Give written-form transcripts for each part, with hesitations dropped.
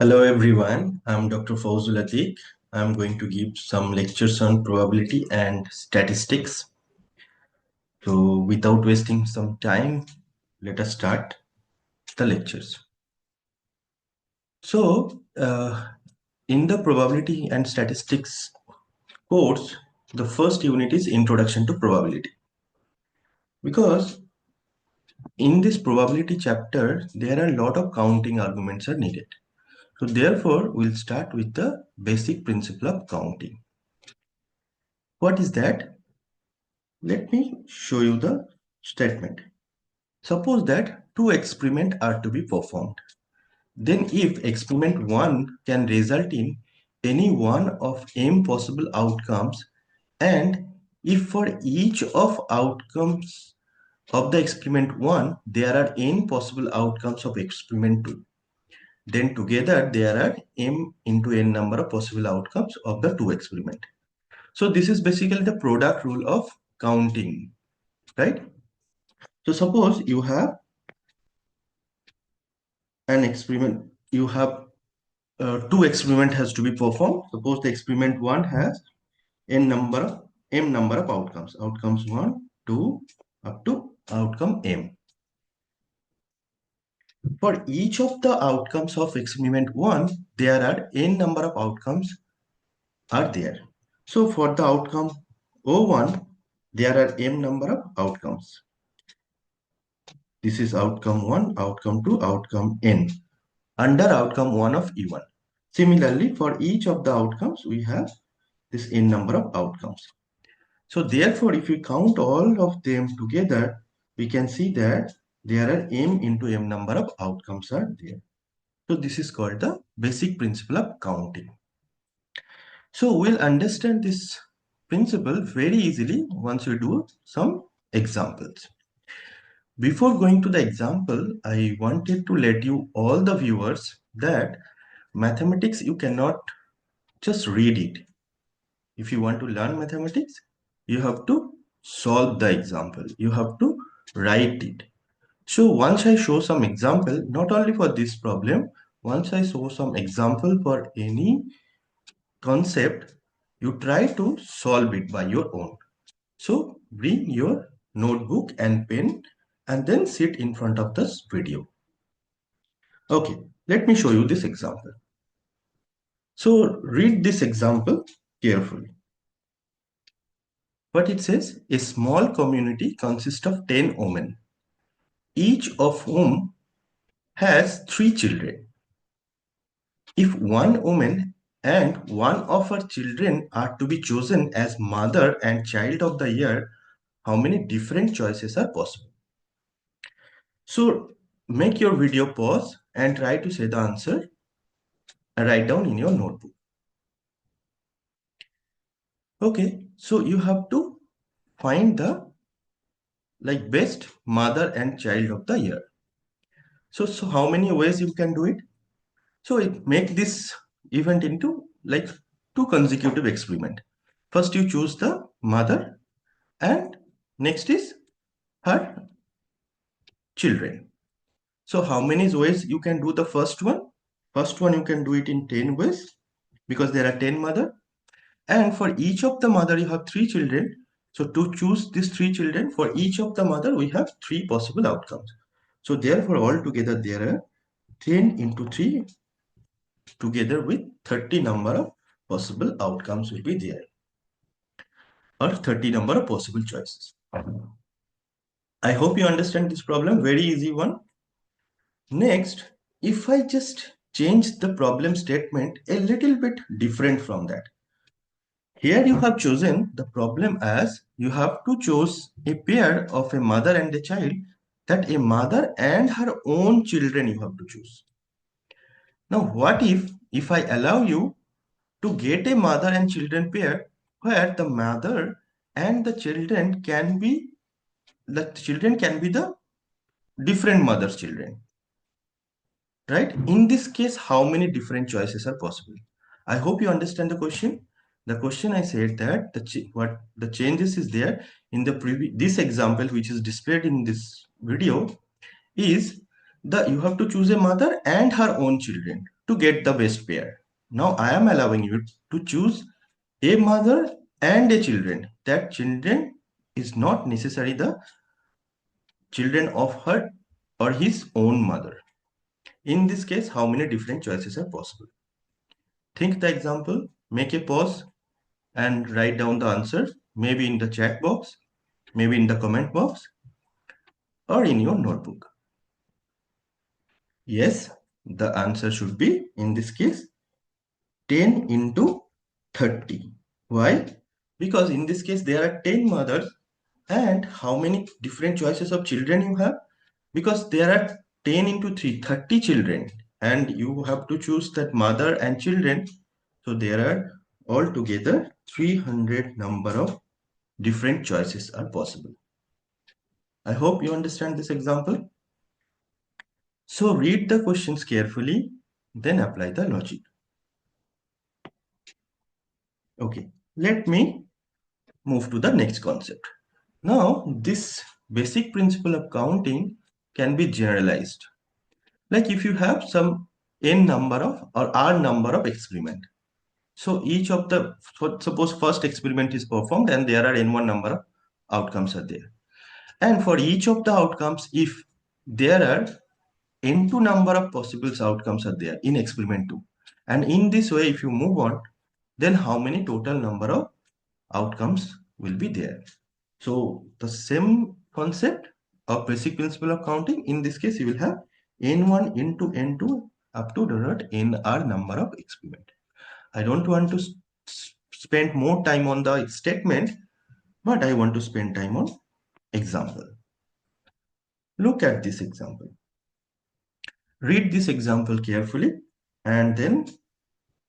Hello everyone, I'm Dr. Fawzul Atiq. I'm going to give some lectures on probability and statistics. So without wasting some time, let us start the lectures. In the probability and statistics course, the first unit is Introduction to Probability. Because in this probability chapter, there are a lot of counting arguments are needed. So therefore, we'll start with the basic principle of counting. What is that? Let me show you the statement. Suppose that two experiments are to be performed. Then if experiment 1 can result in any one of m possible outcomes, and if for each of outcomes of the experiment 1 there are n possible outcomes of experiment 2, then together there are m into n number of possible outcomes of the two experiments. So this is basically the product rule of counting, right? So suppose you have an experiment, you have two experiment has to be performed. Suppose the experiment 1 has m number of outcomes, outcomes 1, 2, up to outcome m. For each of the outcomes of experiment 1, there are n number of outcomes are there. So for the outcome O1, there are m number of outcomes. This is outcome 1, outcome 2, outcome n under outcome 1 of E1. Similarly, for each of the outcomes, we have this n number of outcomes. So therefore, if we count all of them together, we can see that there are m into m number of outcomes are there. So this is called the basic principle of counting. So we'll understand this principle very easily once we do some examples. Before going to the example, I wanted to let you all the viewers that mathematics, you cannot just read it. If you want to learn mathematics, you have to solve the example. You have to write it. So once I show some example, not only for this problem, once I show some example for any concept, you try to solve it by your own. So bring your notebook and pen and then sit in front of this video. Okay, let me show you this example. So read this example carefully. What it says, a small community consists of 10 women, each of whom has 3 children. If one woman and one of her children are to be chosen as mother and child of the year, how many different choices are possible? So make your video pause and try to say the answer and write down in your notebook. Okay, so you have to find the best mother and child of the year. So how many ways you can do it? So it make this event into two consecutive experiment. First you choose the mother and next is her children. So how many ways you can do the first one? First one you can do it in 10 ways because there are 10 mother, and for each of the mother you have 3 children. So to choose these 3 children, for each of the mother we have 3 possible outcomes. So therefore altogether there are 10 into 3 together with 30 number of possible outcomes will be there, or 30 number of possible choices. I hope you understand this problem, very easy one. Next, if I just change the problem statement a little bit different from that. Here you have chosen the problem as you have to choose a pair of a mother and a child, that a mother and her own children you have to choose. Now what if I allow you to get a mother and children pair where the mother and the children can be the different mother's children, right? In this case, how many different choices are possible? I hope you understand the question. The question I said that what the changes is there in the this example which is displayed in this video is you have to choose a mother and her own children to get the best pair. Now I am allowing you to choose a mother and a children. That children is not necessarily the children of her or his own mother. In this case, how many different choices are possible? Think the example, make a pause and write down the answer, maybe in the chat box, maybe in the comment box, or in your notebook. Yes, the answer should be, in this case, 10 into 30. Why? Because in this case, there are 10 mothers, and how many different choices of children you have? Because there are 10 into 3, 30 children, and you have to choose that mother and children. So there are altogether 300 number of different choices are possible. I hope you understand this example. So read the questions carefully, then apply the logic. Okay, let me move to the next concept. Now, this basic principle of counting can be generalized. Like if you have some n number of or r number of experiment. So each of the, suppose first experiment is performed and there are n1 number of outcomes are there. And for each of the outcomes, if there are n2 number of possible outcomes are there in experiment 2. And in this way, if you move on, then how many total number of outcomes will be there? So the same concept of basic principle of counting, in this case, you will have n1 into n2 up to the nr number of experiment. I don't want to spend more time on the statement, but I want to spend time on example. Look at this example. Read this example carefully and then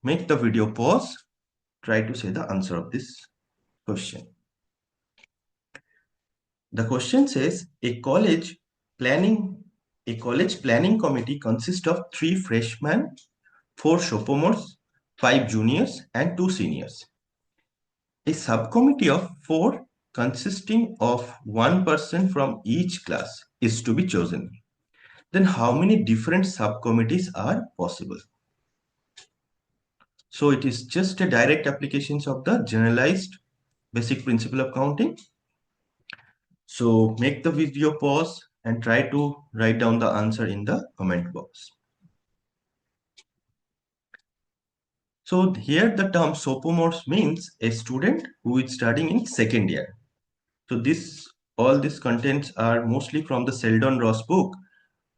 make the video pause. Try to say the answer of this question. The question says a college planning committee consists of 3 freshmen, 4 sophomores, 5 juniors, and 2 seniors. A subcommittee of 4 consisting of 1 person from each class is to be chosen. Then how many different subcommittees are possible? So it is just a direct applications of the generalized basic principle of counting. So make the video pause and try to write down the answer in the comment box. So here the term sophomore means a student who is studying in second year. So all these contents are mostly from the Sheldon Ross book,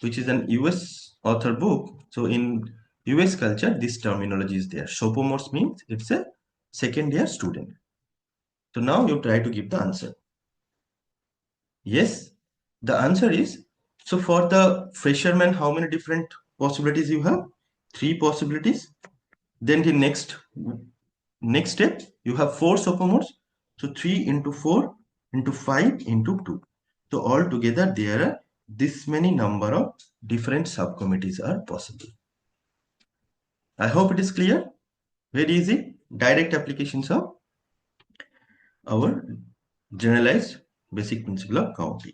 which is an US author book. So in US culture, this terminology is there. Sophomore means it's a second year student. So now you try to give the answer. Yes, the answer is, so for the fisherman, how many different possibilities you have? 3 possibilities. Then the next step, you have 4 sophomores. So 3 into 4 into 5 into 2. So altogether there are this many number of different subcommittees are possible. I hope it is clear. Very easy. Direct applications of our generalized basic principle of counting.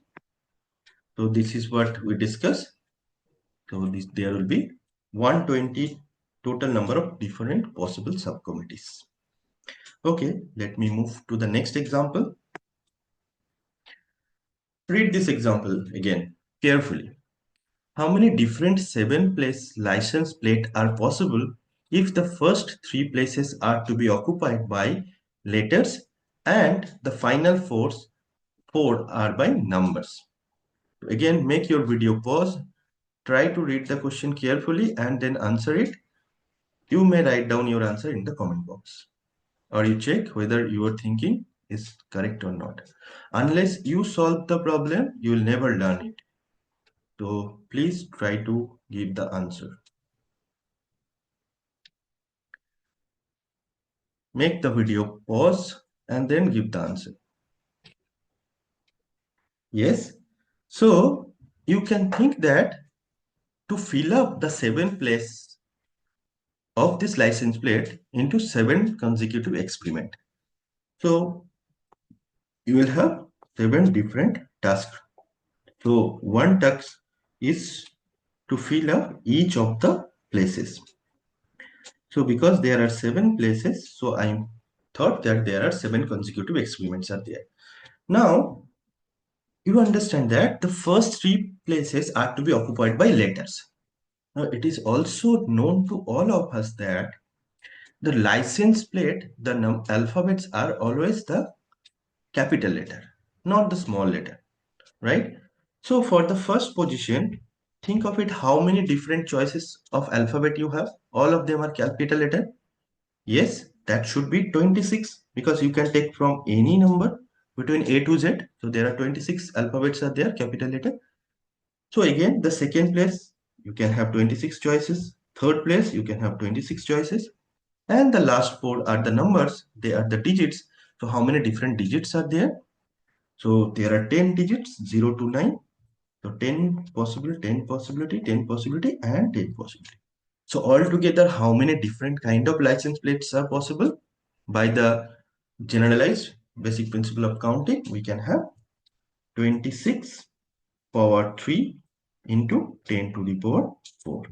So this is what we discussed. So there will be 120 total number of different possible subcommittees. Okay, let me move to the next example. Read this example again carefully. How many different 7-place license plate are possible if the first 3 places are to be occupied by letters and the final 4 are by numbers? Again, make your video pause. Try to read the question carefully and then answer it. You may write down your answer in the comment box, or you check whether your thinking is correct or not. Unless you solve the problem, you will never learn it. So please try to give the answer. Make the video pause and then give the answer. Yes. So you can think that to fill up the 7 place of this license plate into 7 consecutive experiment. So you will have 7 different tasks. So one task is to fill up each of the places. So because there are 7 places, so I thought that there are 7 consecutive experiments are there. Now, you understand that the first 3 places are to be occupied by letters. Now, it is also known to all of us that the license plate, the alphabets are always the capital letter, not the small letter, right? So for the first position, think of it, how many different choices of alphabet you have. All of them are capital letter. Yes, that should be 26 because you can take from any number between A to Z. So there are 26 alphabets are there, capital letter. So again, the second place, you can have 26 choices. Third place, you can have 26 choices. And the last 4 are the numbers. They are the digits. So how many different digits are there? So there are 10 digits, 0 to 9. So 10 possibility, 10 possibility, 10 possibility, and 10 possibility. So altogether, how many different kind of license plates are possible? By the generalized basic principle of counting, we can have 26 power 3 into 10 to the power 4.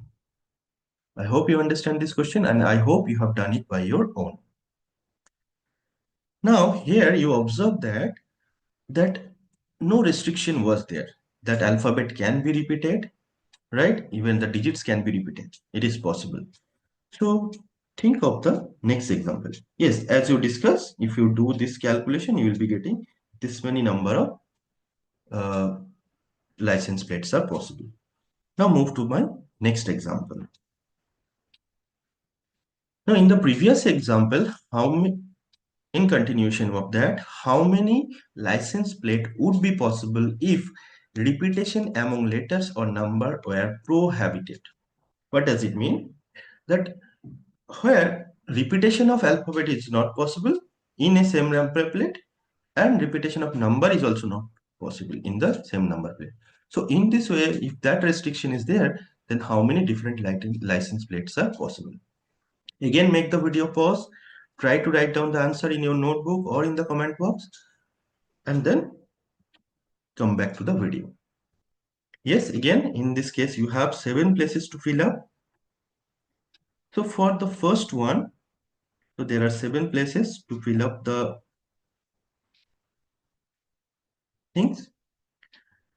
I hope you understand this question and I hope you have done it by your own. Now here you observe that no restriction was there. That alphabet can be repeated, right? Even the digits can be repeated. It is possible. So think of the next example. Yes, as you discuss, if you do this calculation, you will be getting this many number of uh, license plates are possible. Now move to my next example. Now in the previous example, in continuation of that, how many license plate would be possible if repetition among letters or number were prohibited? What does it mean? That where repetition of alphabet is not possible in a same number plate and repetition of number is also not possible in the same number plate. So in this way, if that restriction is there, then how many different license plates are possible? Again, make the video pause, try to write down the answer in your notebook or in the comment box, and then come back to the video. Yes, again, in this case, you have 7 places to fill up. So for the first one, so there are 7 places to fill up the things.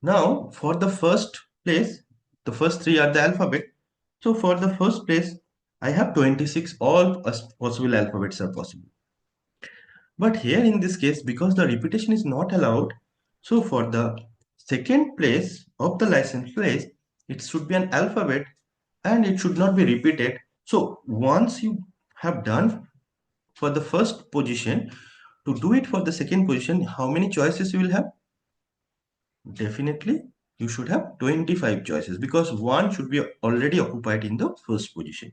Now, for the first place, the first 3 are the alphabet. So for the first place, I have 26, all possible alphabets are possible. But here in this case, because the repetition is not allowed, so for the second place of the license place, it should be an alphabet and it should not be repeated. So once you have done for the first position, to do it for the second position, how many choices you will have? Definitely, you should have 25 choices because one should be already occupied in the first position.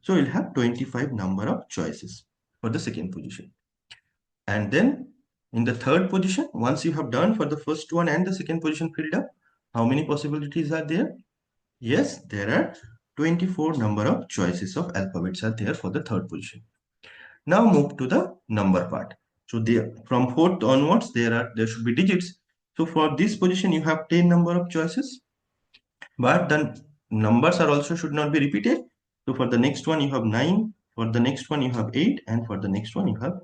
So you'll have 25 number of choices for the second position. And then in the third position, once you have done for the first one and the second position filled up, how many possibilities are there? Yes, there are 24 number of choices of alphabets are there for the third position. Now move to the number part. So there, from fourth onwards, there should be digits. So for this position, you have 10 number of choices, but the numbers are also should not be repeated. So for the next one, you have 9, for the next one, you have 8, and for the next one, you have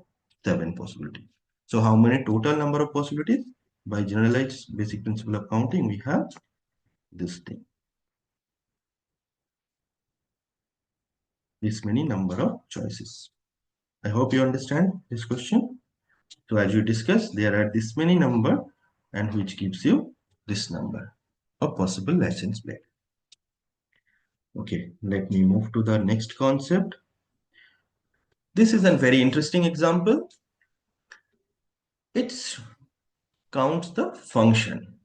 7 possibilities. So how many total number of possibilities? By generalized basic principle of counting, we have this thing. This many number of choices. I hope you understand this question. So as you discussed, there are this many number and which gives you this number of possible license plate. Okay, let me move to the next concept. This is a very interesting example. It counts the function.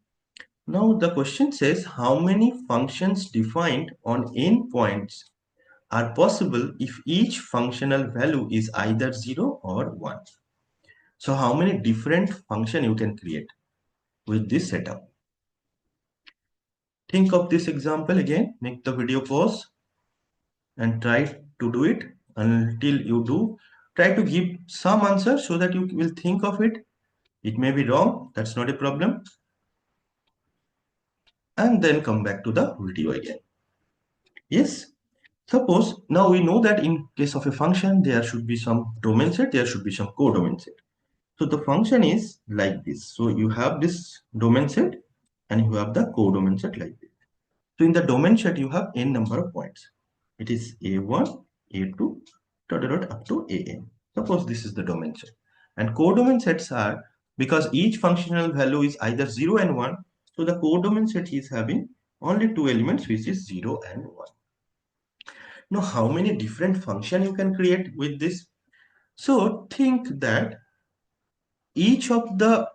Now the question says how many functions defined on n points are possible if each functional value is either 0 or 1. So how many different function you can create with this setup? Think of this example again, make the video pause and try to do it. Until you do, try to give some answer so that you will think of it. It may be wrong, that's not a problem. And then come back to the video again. Yes. Suppose now we know that in case of a function, there should be some domain set, there should be some codomain set. So the function is like this. So you have this domain set and you have the codomain set like this. So in the domain set, you have n number of points. It is A1, A2, dot, dot, dot, up to AN. Suppose this is the domain set. And codomain sets are, because each functional value is either 0 and 1, so the codomain set is having only two elements, which is 0 and 1. Now, how many different functions you can create with this? So think that each of the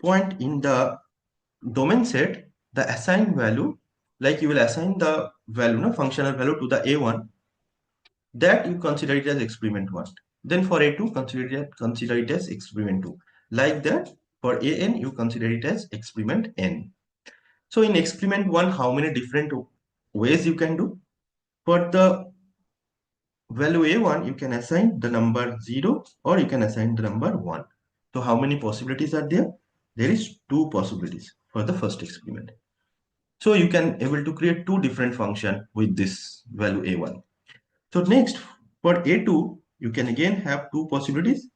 point in the domain set, the assigned value, like you will assign the value, no, functional value to the A1, that you consider it as experiment 1. Then for A2, consider it as experiment 2. Like that, for AN, you consider it as experiment N. So in experiment 1, how many different ways you can do? For the value A1, you can assign the number 0 or you can assign the number 1. So how many possibilities are there? There is two possibilities for the first experiment. So you can able to create two different function with this value A1. So next, for A2, you can again have two possibilities,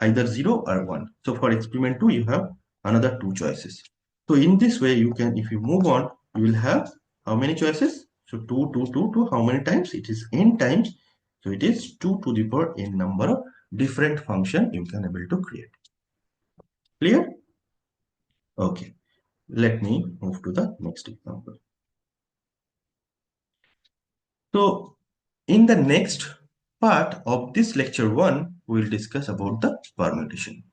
either 0 or 1. So for experiment 2, you have another two choices. So in this way, you can, if you move on, you will have how many choices? So 2, 2, 2, 2, how many times? It is n times. So it is 2 to the power n number of different function you can able to create. Clear? Okay. Let me move to the next example. So in the next part of this lecture 1, we will discuss about the permutation.